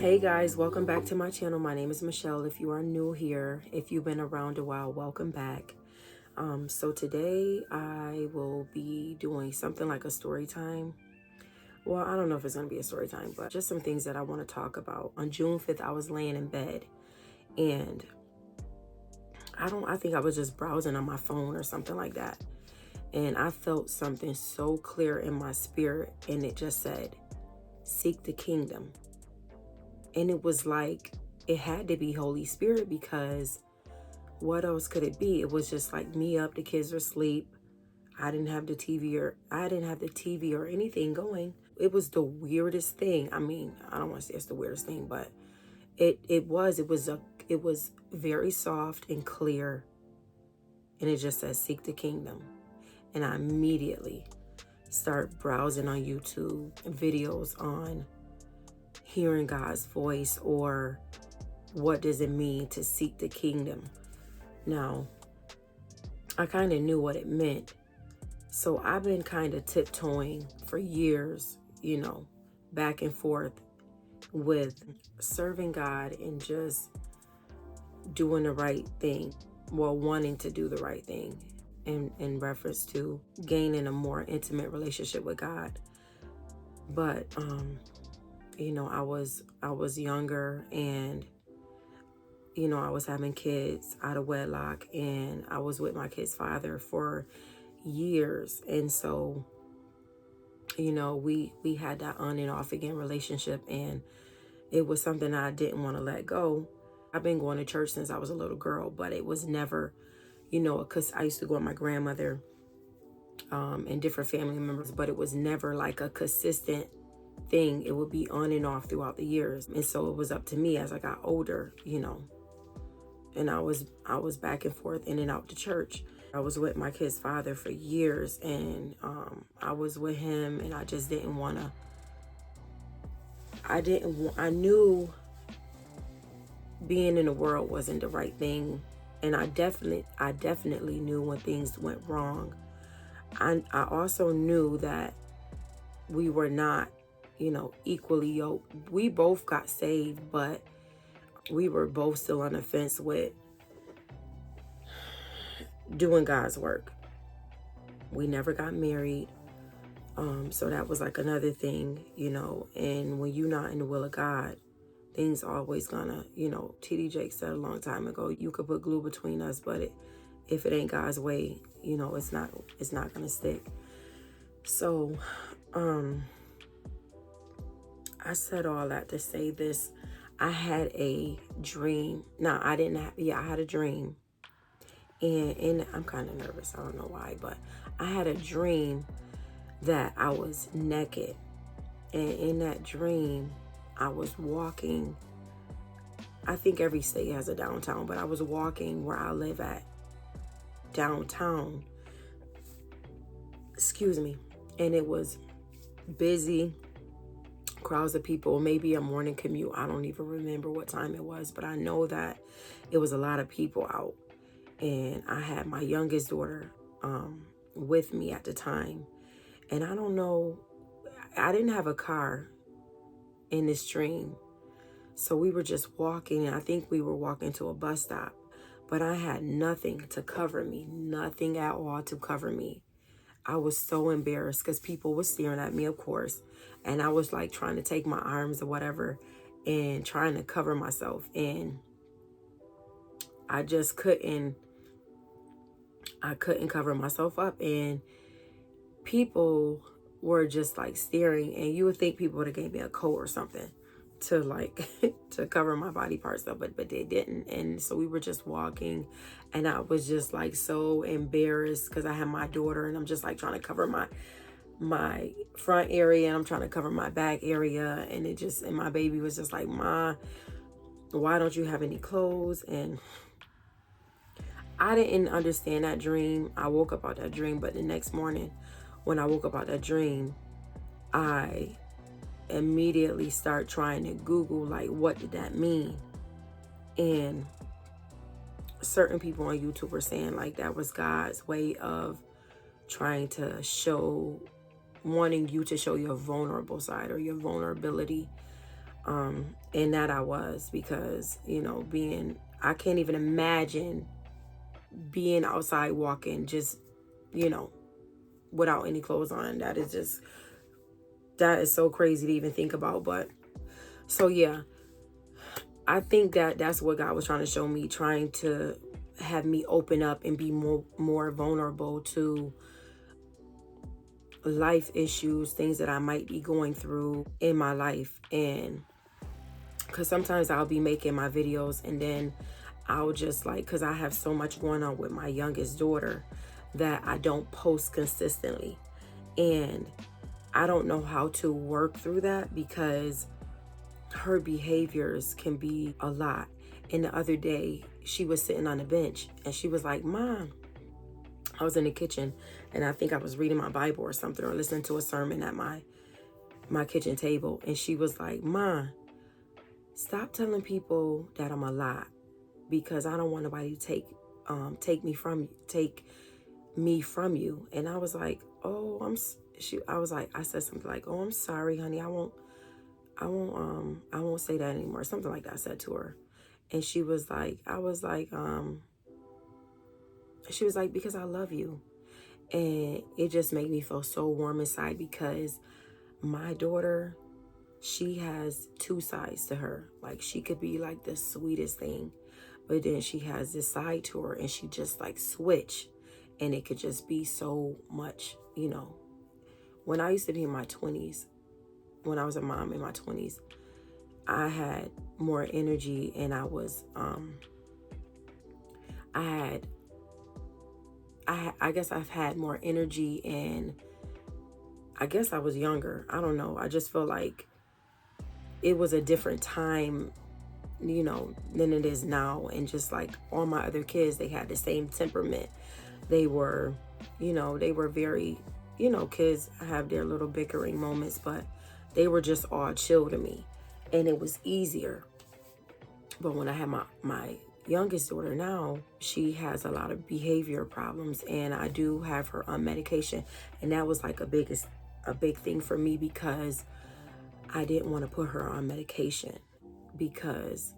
Hey guys, welcome back to my channel. My name is Michelle. If you are new here, if you've been around a while, welcome back. So today I will be doing something like a story time. Well, I don't know if it's going to be a story time, but just some things that I want to talk about. On June 5th, I was laying in bed and I think I was just browsing on my phone or something like that. And I felt something so clear in my spirit, and it just said, seek the kingdom. And it was like, it had to be Holy Spirit, because what else could it be? It was just like me up, the kids are asleep. I didn't have the TV or anything going. It was the weirdest thing. I mean, I don't want to say it's the weirdest thing, but it was very soft and clear. And it just says seek the kingdom. And I immediately start browsing on YouTube videos on hearing God's voice, or what does it mean to seek the kingdom. Now, I kind of knew what it meant. So I've been kind of tiptoeing for years, back and forth with serving God and just doing the right thing. Well, wanting to do the right thing in reference to gaining a more intimate relationship with God. But, I was younger, and I was having kids out of wedlock, and I was with my kid's father for years. And so, we had that on and off again relationship, and it was something I didn't want to let go. I've been going to church since I was a little girl, but it was never, because I used to go with my grandmother and different family members, but it was never like a consistent thing. It would be on and off throughout the years. And so it was up to me as I got older, and I was back and forth in and out to church. I was with my kid's father for years, and I was with him, and I just didn't want to. I knew being in the world wasn't the right thing, and I definitely knew when things went wrong. I also knew that we were not, equally yoked. We both got saved, but we were both still on the fence with doing God's work. We never got married. So that was like another thing, and when you're not in the will of God, things always gonna, TD Jake said a long time ago, you could put glue between us, but if it ain't God's way, it's not gonna stick. So, I said all that to say this. I had a dream. No, I didn't have, I had a dream. And I'm kind of nervous. I don't know why, but I had a dream that I was naked. And in that dream, I was walking. I think every state has a downtown, but I was walking where I live at downtown. Excuse me. And it was busy, crowds of people, maybe a morning commute. I don't even remember what time it was, but I know that it was a lot of people out. And I had my youngest daughter with me at the time. And I don't know, I didn't have a car in this dream. So we were just walking, and I think we were walking to a bus stop. But I had nothing to cover me, nothing at all to cover me. I was so embarrassed because people were staring at me, of course. And I was like trying to take my arms or whatever and trying to cover myself. And I just couldn't cover myself up. And people were just like staring, and you would think people would have gave me a coat or something to like to cover my body parts up, but they didn't. And so we were just walking, and I was just like so embarrassed because I had my daughter, and I'm just like trying to cover my front area, and I'm trying to cover my back area, and and my baby was just like, "Ma, why don't you have any clothes?" And I didn't understand that dream. I woke up out that dream, but the next morning when I woke up out that dream, I immediately start trying to Google, like, what did that mean? And certain people on YouTube were saying like that was God's way of trying to wanting you to show your vulnerable side or your vulnerability. And that I was, because, I can't even imagine being outside walking just, you know, without any clothes on. That is so crazy to even think about. But so, yeah, I think that that's what God was trying to show me, trying to have me open up and be more vulnerable to life issues, things that I might be going through in my life. And because sometimes I'll be making my videos and then I'll just like, because I have so much going on with my youngest daughter that I don't post consistently. And I don't know how to work through that, because her behaviors can be a lot. And the other day, she was sitting on the bench and she was like, Mom, I was in the kitchen and I think I was reading my Bible or something, or listening to a sermon at my kitchen table. And she was like, Mom, stop telling people that I'm a lot, because I don't want nobody to take me from you. And I was like, oh, I said something like, oh, I'm sorry, honey. I won't say that anymore. Something like that I said to her. And she was like, because I love you. And it just made me feel so warm inside, because my daughter, she has two sides to her. Like, she could be like the sweetest thing, but then she has this side to her and she just like switch, and it could just be so much, When I used to be in my 20s, when I was a mom in my 20s, I had more energy, and I guess I've had more energy, and I guess I was younger. I don't know. I just feel like it was a different time, than it is now. And just like all my other kids, they had the same temperament. They were, they were very, kids have their little bickering moments, but they were just all chill to me. And it was easier. But when I had my youngest daughter now, she has a lot of behavior problems, and I do have her on medication. And that was like a big thing for me, because I didn't want to put her on medication, because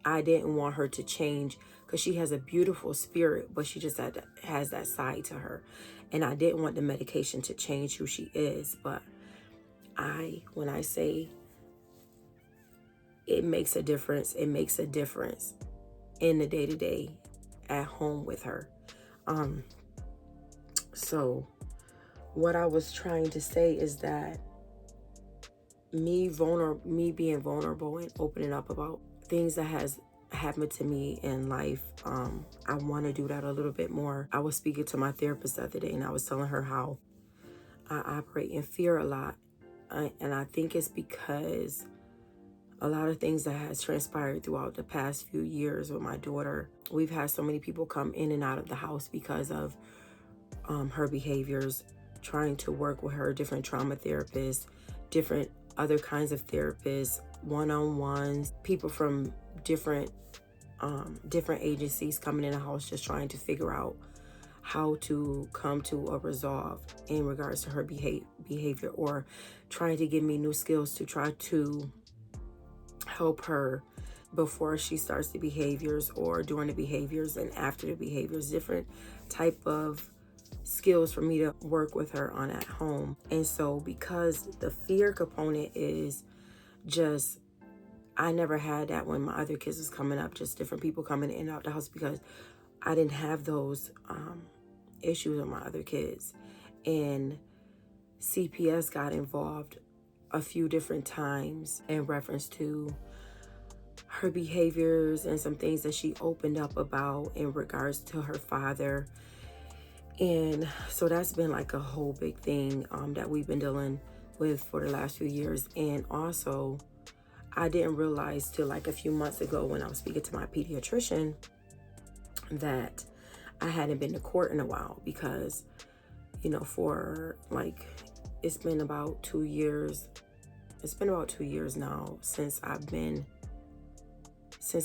I didn't want her to change, because she has a beautiful spirit, but she just has that side to her. And I didn't want the medication to change who she is. But when I say it makes a difference, it makes a difference in the day-to-day at home with her. So what I was trying to say is that me being vulnerable and opening up about things that has happened to me in life, I want to do that a little bit more. I was speaking to my therapist the other day, and I was telling her how I operate in fear a lot. And I think it's because a lot of things that has transpired throughout the past few years with my daughter. We've had so many people come in and out of the house because of her behaviors, trying to work with her, different trauma therapists, different other kinds of therapists, one-on-ones, people from different agencies coming in the house, just trying to figure out how to come to a resolve in regards to her behavior, or trying to give me new skills to try to help her before she starts the behaviors, or during the behaviors and after the behaviors, different type of skills for me to work with her on at home. And so, because the fear component is just, I never had that when my other kids was coming up, just different people coming in and out the house, because I didn't have those issues with my other kids. And CPS got involved a few different times in reference to her behaviors and some things that she opened up about in regards to her father. And so that's been like a whole big thing that we've been dealing with for the last few years. And also, I didn't realize till like a few months ago when I was speaking to my pediatrician that I hadn't been to court in a while, because, for like, it's been about 2 years. It's been about 2 years now since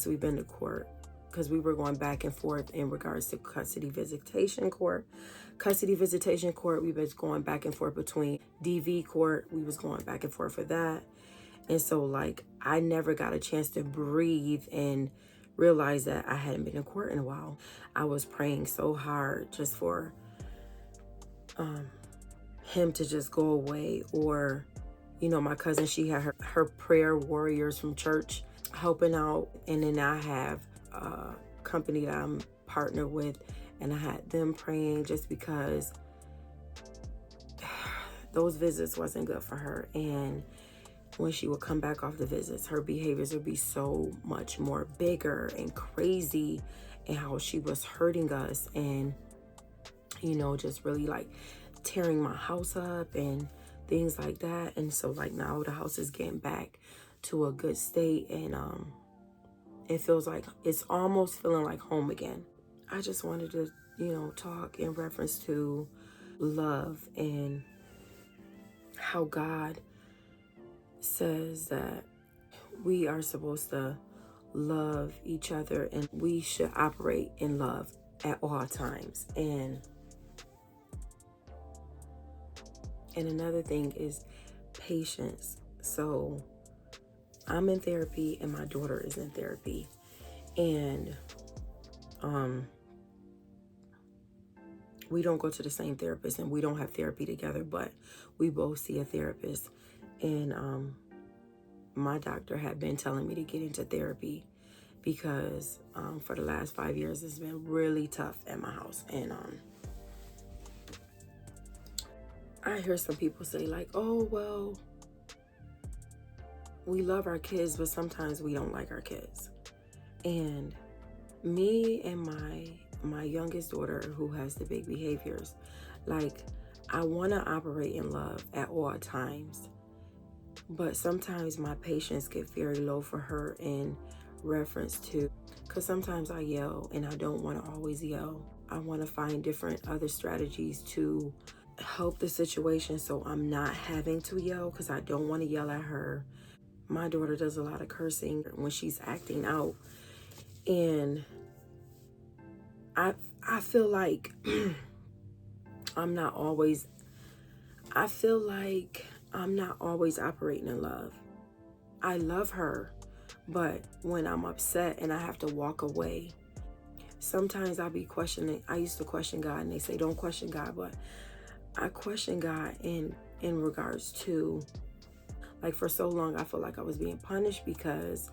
we've been to court, because we were going back and forth in regards to custody visitation court. We was going back and forth between DV court. We was going back and forth for that. And so like I never got a chance to breathe and realize that I hadn't been in court in a while. I was praying so hard just for him to just go away. Or, you know, my cousin, she had her prayer warriors from church helping out. And then I have a company that I'm partnered with, and I had them praying just because those visits wasn't good for her. And when she would come back off the visits, her behaviors would be so much more bigger and crazy, and how she was hurting us and, you know, just really like tearing my house up and things like that. And so like now the house is getting back to a good state, and it feels like it's almost feeling like home again. I just wanted to, you know, talk in reference to love and how God says that we are supposed to love each other, and we should operate in love at all times. And another thing is patience. So I'm in therapy and my daughter is in therapy, and we don't go to the same therapist and we don't have therapy together, but we both see a therapist. And my doctor had been telling me to get into therapy because for the last 5 years it's been really tough at my house. And I hear some people say like, oh, well, we love our kids, but sometimes we don't like our kids. And me and my youngest daughter, who has the big behaviors, like, I want to operate in love at all times, but sometimes my patience get very low for her in reference to, because sometimes I yell and I don't want to always yell. I want to find different other strategies to help the situation so I'm not having to yell, because I don't want to yell at her. My daughter does a lot of cursing when she's acting out, and I feel like I'm not always operating in love. I love her, but when I'm upset and I have to walk away, sometimes I'll be questioning. I used to question God, and they say don't question God, but I question God in regards to, like, for so long I felt like I was being punished because,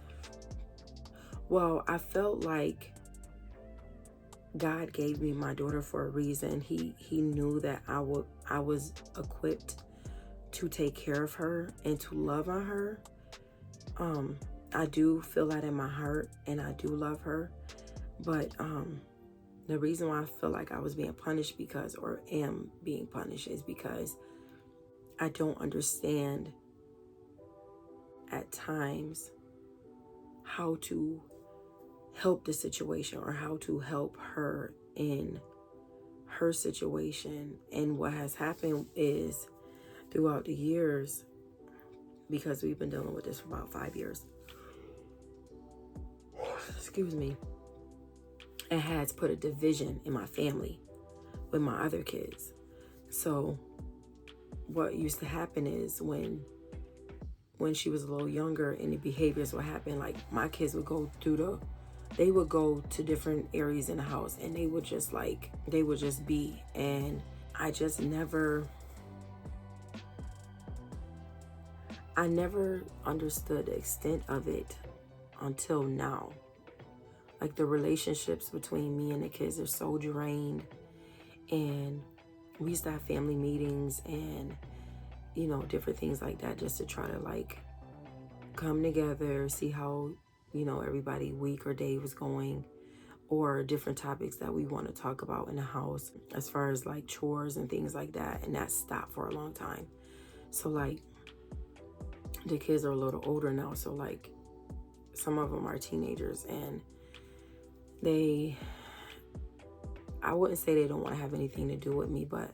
well, I felt like God gave me my daughter for a reason. He knew that I was equipped to take care of her and to love on her. I do feel that in my heart, and I do love her. But the reason why I feel like I was being punished or am being punished is because I don't understand at times how to help the situation or how to help her in her situation. And what has happened is, throughout the years, because we've been dealing with this for about 5 years, excuse me, it has put a division in my family with my other kids. So what used to happen is when she was a little younger and the behaviors would happen, like my kids would go to different areas in the house, and they would just be, and I never understood the extent of it until now. Like, the relationships between me and the kids are so drained, and we used to have family meetings and, you know, different things like that, just to try to like come together, see how, you know, everybody week or day was going, or different topics that we want to talk about in the house as far as like chores and things like that. And that stopped for a long time. So like the kids are a little older now, so like some of them are teenagers, and I wouldn't say they don't want to have anything to do with me, but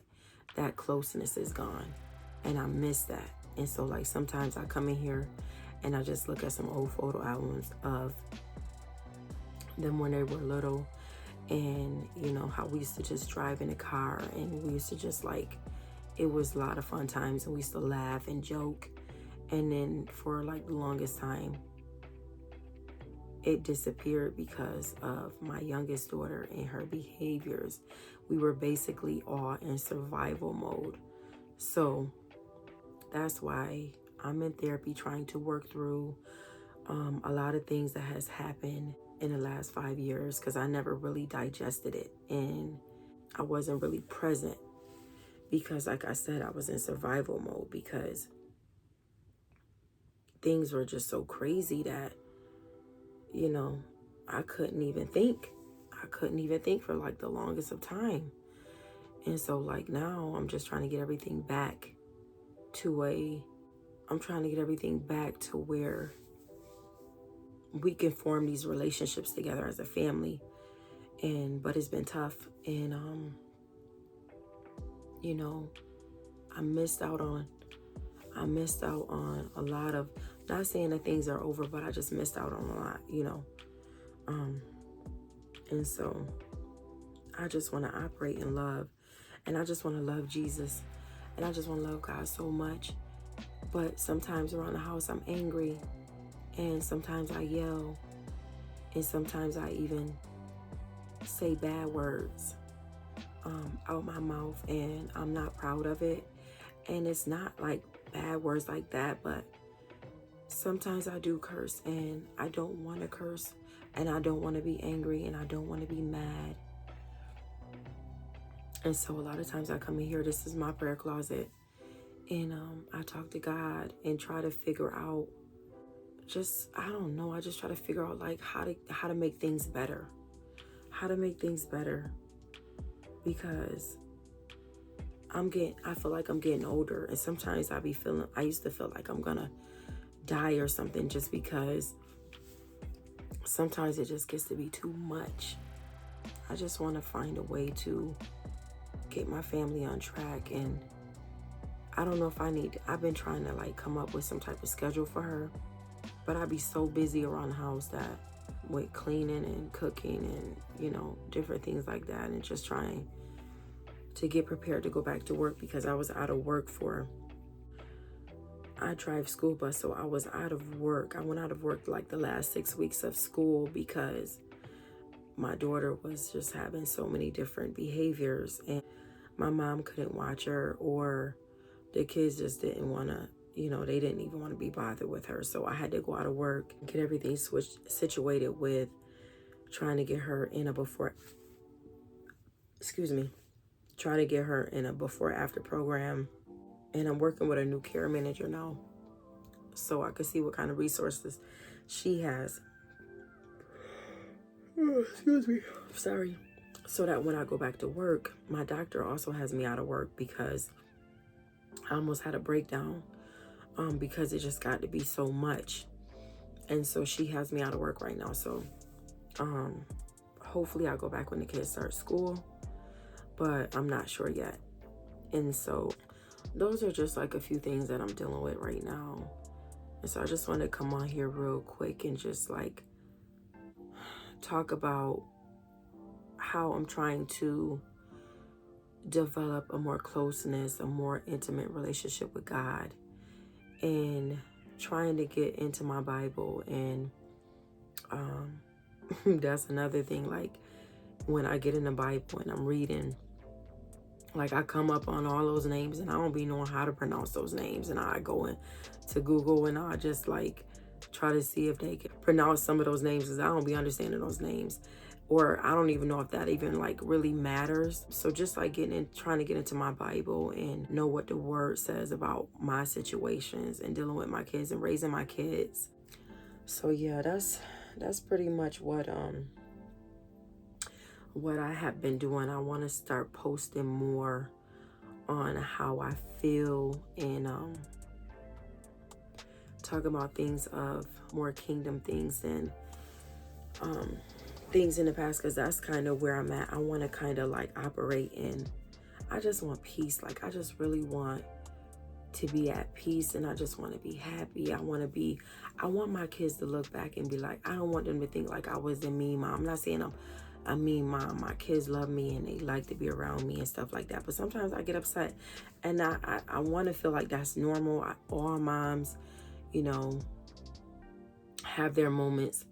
that closeness is gone, and I miss that. And so like sometimes I come in here and I just look at some old photo albums of them when they were little, and you know how we used to just drive in a car, and we used to just like, it was a lot of fun times, and we used to laugh and joke. And then for like the longest time, it disappeared because of my youngest daughter and her behaviors. We were basically all in survival mode. So that's why I'm in therapy trying to work through a lot of things that has happened in the last 5 years, because I never really digested it and I wasn't really present because, like I said, I was in survival mode because things were just so crazy that, you know, I couldn't even think. I couldn't even think for like the longest of time. And so like now I'm just trying to get everything back to where we can form these relationships together as a family. But it's been tough. And you know, I missed out on a lot of, not saying that things are over, but I just missed out on a lot, and so I just want to operate in love, and I just want to love Jesus, and I just want to love God so much. But sometimes around the house I'm angry, and sometimes I yell, and sometimes I even say bad words out my mouth, and I'm not proud of it. And it's not like bad words like that, but sometimes I do curse, and I don't want to curse, and I don't want to be angry, and I don't want to be mad. And so a lot of times I come in here, this is my prayer closet, and I talk to God and try to figure out, I don't know, I just try to figure out like how to make things better. Because I feel like I'm getting older, and sometimes I used to feel like I'm gonna die or something, just because sometimes it just gets to be too much. I just want to find a way to get my family on track, and I don't know if I've been trying to like come up with some type of schedule for her, but I'd be so busy around the house that with cleaning and cooking and, different things like that, and just trying to get prepared to go back to work, because I was out of work I drive school bus, so I was out of work. I went out of work like the last 6 weeks of school because my daughter was just having so many different behaviors, and my mom couldn't watch her, or the kids just didn't want to, they didn't even want to be bothered with her. So I had to go out of work, get everything situated with trying to get her in a trying to get her in a before after program. And I'm working with a new care manager now, so I can see what kind of resources she has. Oh, excuse me. Sorry. So that when I go back to work, my doctor also has me out of work because I almost had a breakdown because it just got to be so much. And so she has me out of work right now. So hopefully I'll go back when the kids start school, but I'm not sure yet. And so those are just like a few things that I'm dealing with right now. And so I just want to come on here real quick and just like talk about how I'm trying to develop a more closeness, a more intimate relationship with God, and trying to get into my Bible. And that's another thing, like when I get in the Bible and I'm reading, like I come up on all those names and I don't be knowing how to pronounce those names, and I go into Google and I just like try to see if they can pronounce some of those names, because I don't be understanding those names, or I don't even know if that even like really matters. So just like trying to get into my Bible and know what the word says about my situations and dealing with my kids and raising my kids. So yeah, that's pretty much what I have been doing. I want to start posting more on how I feel, and talk about things of more kingdom things than things in the past, because that's kind of where I'm at. I want to kind of like operate in, I just want peace. Like I just really want to be at peace, and I just want to be happy. I want my kids to look back and be like, I don't want them to think like I was a mean mom. I'm not saying I'm I mean, my kids love me and they like to be around me and stuff like that. But sometimes I get upset, and I want to feel like that's normal. All moms, you know, have their moments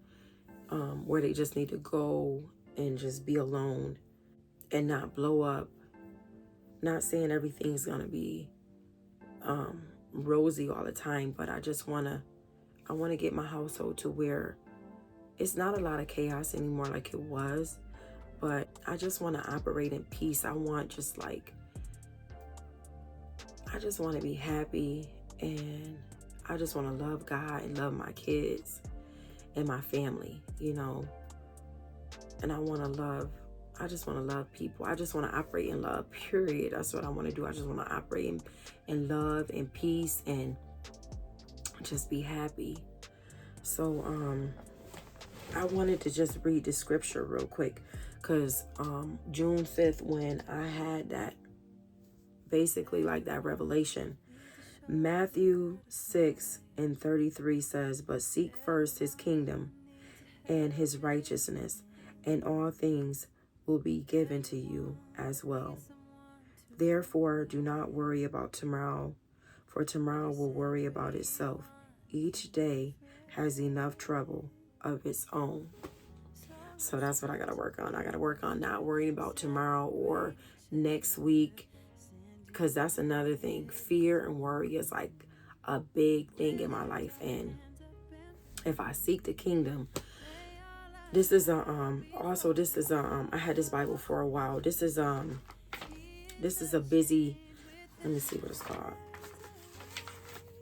where they just need to go and just be alone and not blow up. Not saying everything's gonna be rosy all the time, but I want to get my household to where it's not a lot of chaos anymore like it was, but I just want to operate in peace. I just want to be happy, and I just want to love God and love my kids and my family, you know. And I just want to love people. I just want to operate in love, period. That's what I want to do. I just want to operate in love and peace and just be happy. So I wanted to just read the scripture real quick, because June 5th, when I had that, basically like that revelation, Matthew 6:33 says, "But seek first his kingdom and his righteousness, and all things will be given to you as well. Therefore, do not worry about tomorrow, for tomorrow will worry about itself. Each day has enough trouble of its own." So that's what I got to work on. I got to work on not worrying about tomorrow or next week, because that's another thing. Fear and worry is like a big thing in my life. And if I seek the kingdom, this is I had this Bible for a while. This is a busy, let me see what it's called.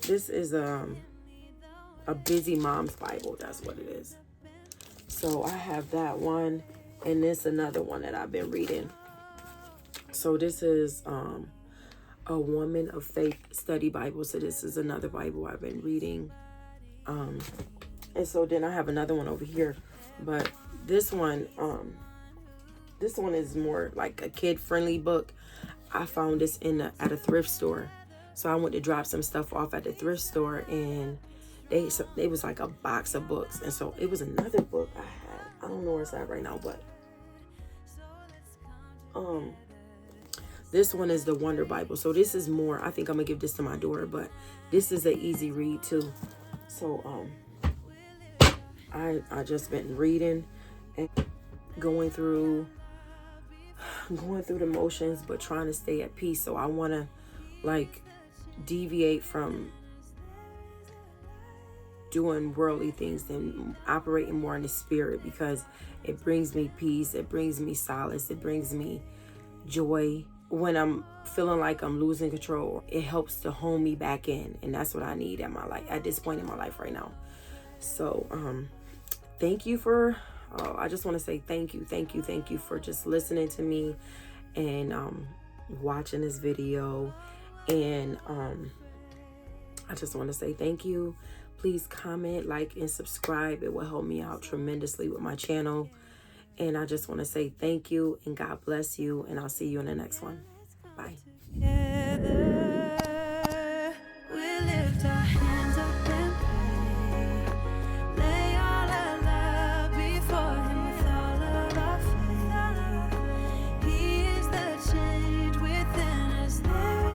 This is a busy mom's Bible. That's what it is. So I have that one, and this another one that I've been reading. So this is a Woman of Faith study Bible. So this is another Bible I've been reading. And so then I have another one over here, but this one is more like a kid-friendly book. I found this at a thrift store. So I went to drop some stuff off at the thrift store, and it was like a box of books. And so it was another book I had. I don't know where it's at right now, but this one is the Wonder Bible. So this is more, I think I'm gonna give this to my daughter, but this is an easy read too. So I just been reading and going through the motions, but trying to stay at peace. So I want to like deviate from doing worldly things and operating more in the spirit, because it brings me peace, it brings me solace, it brings me joy. When I'm feeling like I'm losing control, it helps to hone me back in, and that's what I need at this point in my life right now. So thank you for I just want to say thank you for just listening to me and watching this video. And I just want to say thank you. Please comment, like, and subscribe. It will help me out tremendously with my channel. And I just want to say thank you, and God bless you, and I'll see you in the next one. Bye.